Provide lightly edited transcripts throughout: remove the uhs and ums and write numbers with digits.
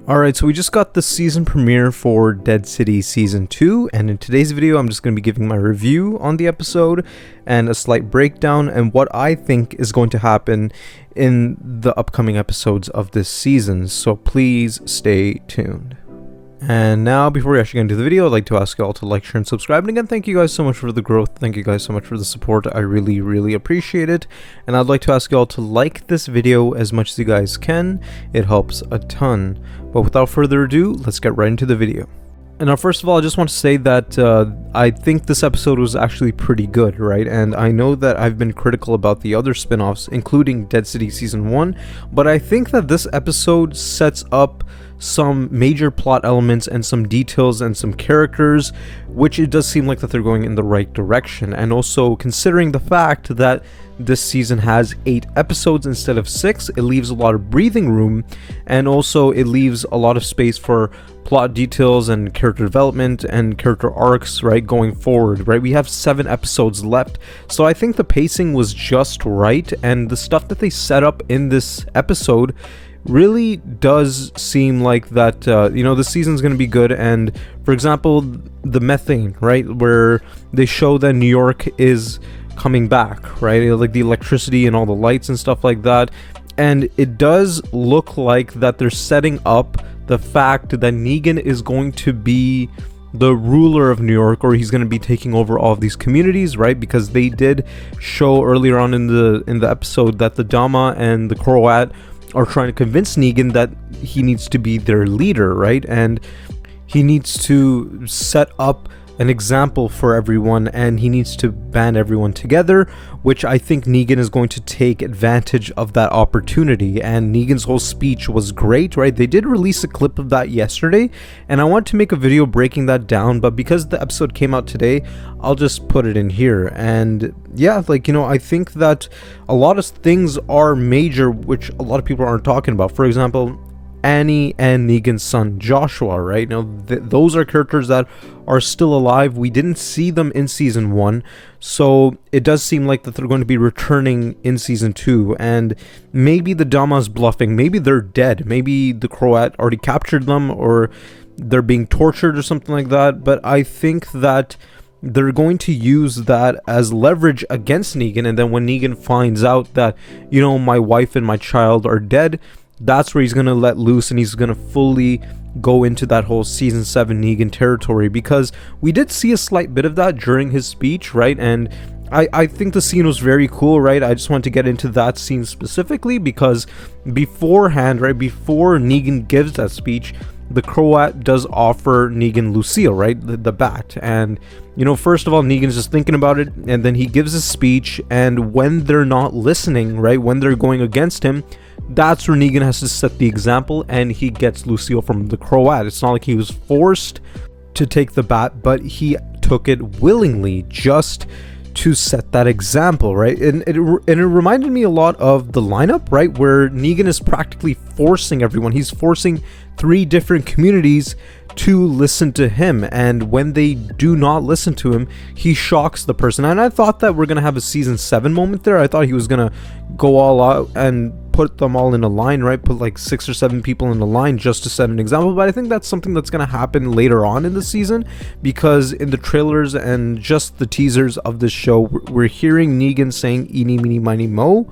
Alright, so we just got the season premiere for Dead City Season 2, and in today's video I'm just going to be giving my review on the episode and a slight breakdown and what I think is going to happen in the upcoming episodes of this season, so please stay tuned. And now, before we actually get into the video, I'd like to ask you all to like, share, and subscribe. And again, thank you guys so much for the growth. Thank you guys so much for the support. I really appreciate it. And I'd like to ask you all to like this video as much as you guys can. It helps a ton. But without further ado, let's get right into the video. And now, first of all, I just want to say that I think this episode was actually pretty good, right? And I know that I've been critical about the other spin-offs, including Dead City Season 1, but I think that this episode sets up some major plot elements and some details and some characters, which it does seem like that they're going in the right direction. And also, considering the fact that this season has 8 episodes instead of 6, it leaves a lot of breathing room, and also it leaves a lot of space for plot details and character development and character arcs, right, going forward, right? We have 7 episodes left, so I think the pacing was just right, and the stuff that they set up in this episode really does seem like that, this season's going to be good. And for example, the methane, right, where they show that New York is coming back, right, like the electricity and all the lights and stuff like that, and it does look like that they're setting up the fact that Negan is going to be the ruler of New York, or he's going to be taking over all of these communities, right? Because they did show earlier on in the episode that the Dama and the Croat are trying to convince Negan that he needs to be their leader, right? And he needs to set up an example for everyone, and he needs to band everyone together, which I think Negan is going to take advantage of that opportunity. And Negan's whole speech was great, right? They did release a clip of that yesterday, and I want to make a video breaking that down, but because the episode came out today, I'll just put it in here. And yeah, I think that a lot of things are major, which a lot of people aren't talking about. For example, Annie and Negan's son Joshua, right? Now those are characters that are still alive. We didn't see them in season 1, so it does seem like that they're going to be returning in season 2. And maybe the Dama's bluffing, maybe they're dead, maybe the Croat already captured them, or they're being tortured or something like that. But I think that they're going to use that as leverage against Negan, and then when Negan finds out that, my wife and my child are dead, that's where he's going to let loose, and he's going to fully go into that whole season 7 Negan territory, because we did see a slight bit of that during his speech, right? And I think the scene was very cool, right? I just want to get into that scene specifically because beforehand, right, before Negan gives that speech, the Croat does offer Negan Lucille, right, the bat. And first of all, Negan's just thinking about it, and then he gives a speech, and when they're not listening, right, when they're going against him, that's where Negan has to set the example, and he gets Lucille from the Croat. It's not like he was forced to take the bat, but he took it willingly just to set that example, right? And it reminded me a lot of the lineup, right, where Negan is practically forcing everyone. He's forcing 3 different communities to listen to him, and when they do not listen to him, he shocks the person. And I thought that we're gonna have a season 7 moment there. I thought he was gonna go all out and put them all in a line, right? Put like 6 or 7 people in a line just to set an example. But I think that's something that's going to happen later on in the season, because in the trailers and just the teasers of this show, we're hearing Negan saying "eeny, meeny, miny, mo,"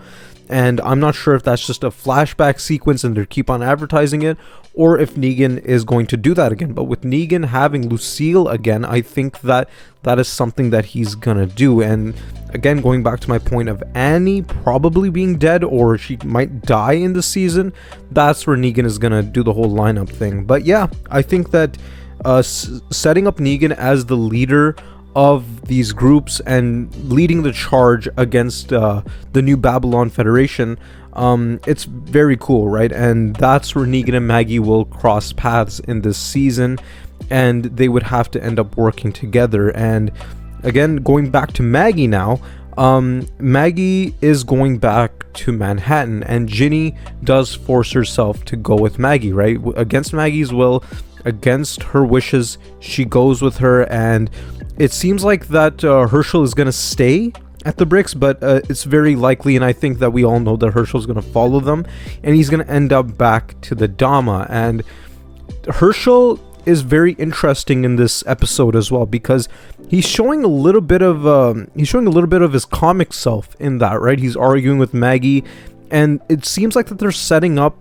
and I'm not sure if that's just a flashback sequence and they keep on advertising it, or if Negan is going to do that again. But with Negan having Lucille again, I think that that is something that he's gonna do. And again, going back to my point of Annie probably being dead, or she might die in the season, that's where Negan is gonna do the whole lineup thing. But yeah, I think that setting up Negan as the leader of these groups and leading the charge against the new Babylon Federation, it's very cool, right? And that's where Negan and Maggie will cross paths in this season, and they would have to end up working together. And again, going back to Maggie now, Maggie is going back to Manhattan, and Ginny does force herself to go with Maggie, right? Against Maggie's will, against her wishes, she goes with her. And it seems like that Hershel is going to stay at the bricks, but it's very likely, and I think that we all know that Hershel's going to follow them, and he's going to end up back to the Dama. And Hershel is very interesting in this episode as well, because he's showing a little bit of his comic self in that, right? He's arguing with Maggie, and it seems like that they're setting up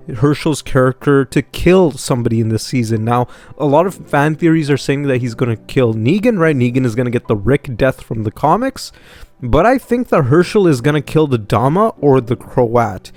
Hershel's character to kill somebody in this season. Now, a lot of fan theories are saying that he's going to kill Negan, right? Negan is going to get the Rick death from the comics, but I think that Hershel is going to kill the Dama or the Croat.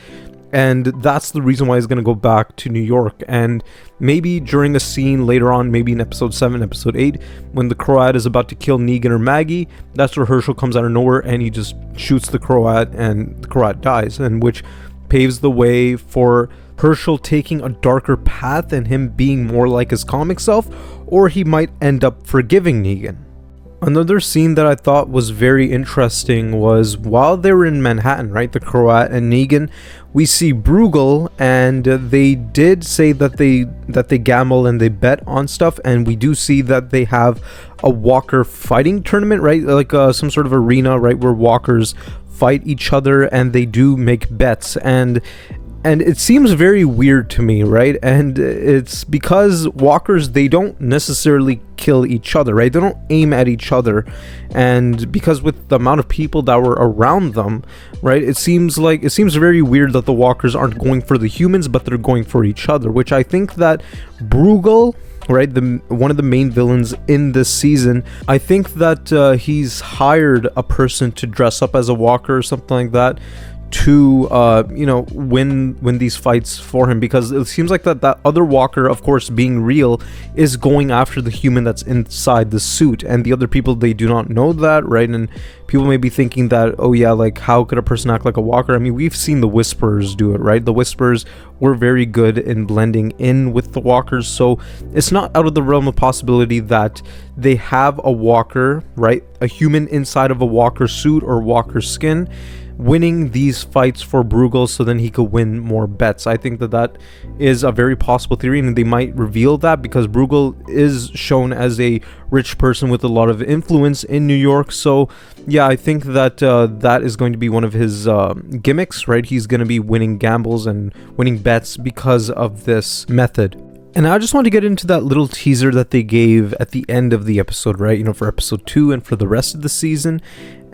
And that's the reason why he's going to go back to New York. And maybe during a scene later on, maybe in episode 7, episode 8, when the Croat is about to kill Negan or Maggie, that's where Hershel comes out of nowhere and he just shoots the Croat and the Croat dies. And which paves the way for Hershel taking a darker path and him being more like his comic self, or he might end up forgiving Negan. Another scene that I thought was very interesting was while they were in Manhattan, right, the Croat and Negan, we see Bruegel, and they did say that they gamble and they bet on stuff, and we do see that they have a Walker fighting tournament, right, like some sort of arena, right, where Walkers fight each other and they do make bets, and it seems very weird to me, right? And it's because Walkers, they don't necessarily kill each other, right? They don't aim at each other. And because with the amount of people that were around them, right, it seems very weird that the Walkers aren't going for the humans, but they're going for each other, which I think that Bruegel, right, one of the main villains in this season, I think that he's hired a person to dress up as a Walker or something like that to win these fights for him, because it seems like that other Walker, of course being real, is going after the human that's inside the suit, and the other people, they do not know that, right? And people may be thinking that, oh yeah, like how could a person act like a Walker? I mean, we've seen the Whisperers do it, right? The Whisperers were very good in blending in with the Walkers, so it's not out of the realm of possibility that they have a Walker, right, a human inside of a Walker suit or Walker skin, winning these fights for Bruegel, so then he could win more bets. I think that is a very possible theory, and they might reveal that because Bruegel is shown as a rich person with a lot of influence in New York. So yeah, I think that that is going to be one of his gimmicks, right? He's going to be winning gambles and winning bets because of this method. And I just want to get into that little teaser that they gave at the end of the episode, right? You know, for episode 2 and for the rest of the season.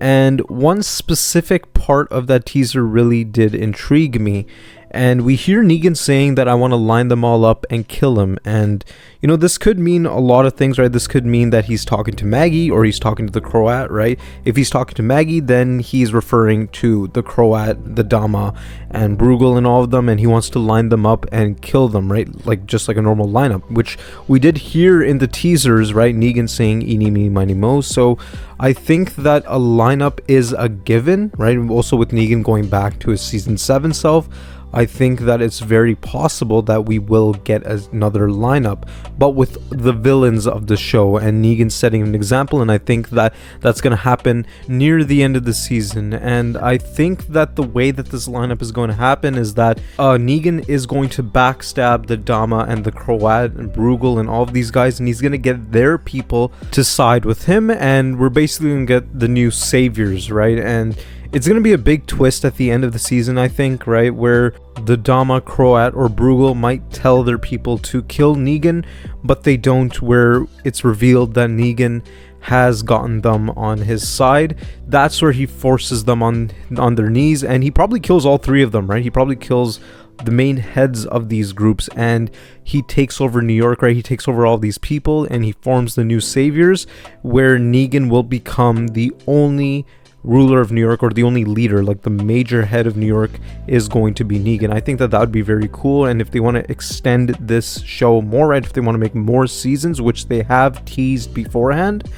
And one specific part of that teaser really did intrigue me. And we hear Negan saying that I want to line them all up and kill him. And, you know, this could mean a lot of things, right? This could mean that he's talking to Maggie or he's talking to the Croat, right? If he's talking to Maggie, then he's referring to the Croat, the Dama, and Bruegel and all of them. And he wants to line them up and kill them, right? Like, just like a normal lineup, which we did hear in the teasers, right? Negan saying, eeny, meeny, miny, mo. So I think that a lineup is a given, right? Also with Negan going back to his season 7 self, I think that it's very possible that we will get another lineup, but with the villains of the show and Negan setting an example. And I think that that's going to happen near the end of the season. And I think that the way that this lineup is going to happen is that Negan is going to backstab the Dama and the Croat and Bruegel and all of these guys, and he's going to get their people to side with him, and we're basically going to get the new saviors, right? And it's going to be a big twist at the end of the season, I think, right? Where the Dama, Croat, or Bruegel might tell their people to kill Negan, but they don't, where it's revealed that Negan has gotten them on his side. That's where he forces them on their knees, and he probably kills all 3 of them, right? He probably kills the main heads of these groups, and he takes over New York, right? He takes over all these people, and he forms the new saviors, where Negan will become the only ruler of New York, or the only leader, like the major head of New York is going to be Negan. I think that would be very cool, and if they want to extend this show more, right, if they want to make more seasons, which they have teased beforehand,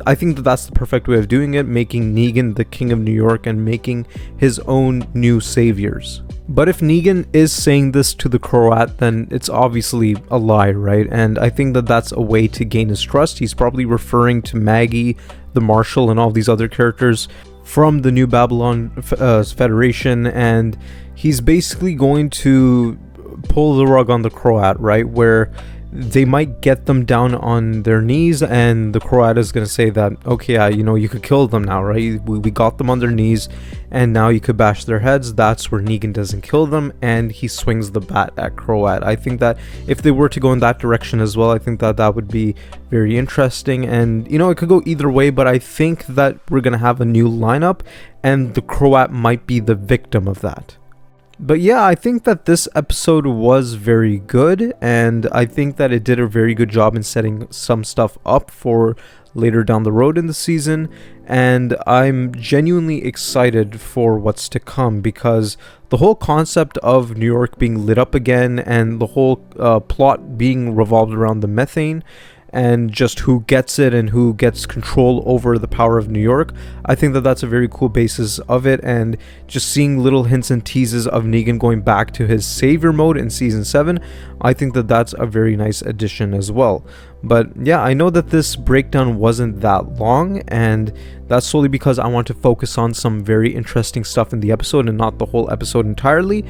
I think that that's the perfect way of doing it, making Negan the king of New York and making his own new saviors. But if Negan is saying this to the Croat, then it's obviously a lie, right? And I think that that's a way to gain his trust. He's probably referring to Maggie, the Marshal, and all these other characters from the New Babylon Federation, and he's basically going to pull the rug on the Croat, right? Where they might get them down on their knees, and the Croat is going to say that, okay, you could kill them now, right? We got them on their knees, and now you could bash their heads. That's where Negan doesn't kill them, and he swings the bat at Croat. I think that if they were to go in that direction as well, I think that that would be very interesting, and it could go either way, but I think that we're going to have a new lineup, and the Croat might be the victim of that. But yeah, I think that this episode was very good, and I think that it did a very good job in setting some stuff up for later down the road in the season, and I'm genuinely excited for what's to come, because the whole concept of New York being lit up again, and the whole plot being revolved around the methane, and just who gets it and who gets control over the power of New York, I think that that's a very cool basis of it. And just seeing little hints and teases of Negan going back to his savior mode in season 7, I think that that's a very nice addition as well. But yeah, I know that this breakdown wasn't that long, and that's solely because I want to focus on some very interesting stuff in the episode and not the whole episode entirely.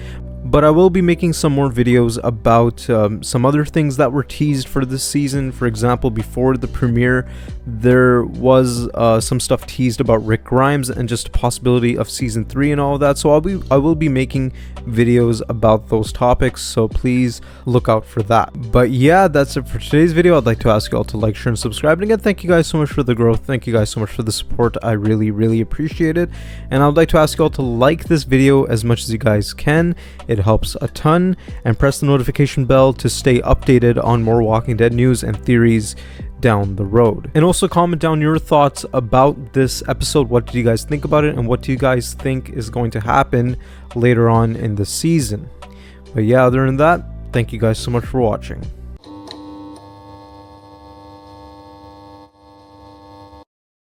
But I will be making some more videos about some other things that were teased for this season. For example, before the premiere, there was some stuff teased about Rick Grimes and just a possibility of season 3 and all of that. So I will be making videos about those topics, so please look out for that. But yeah, that's it for today's video. I'd like to ask you all to like, share, and subscribe. And again, thank you guys so much for the growth. Thank you guys so much for the support. I really appreciate it. And I would like to ask you all to like this video as much as you guys can. It helps a ton, and press the notification bell to stay updated on more Walking Dead news and theories down the road. And also comment down your thoughts about this episode. What did you guys think about it, and what do you guys think is going to happen later on in the season? But yeah, other than that, thank you guys so much for watching.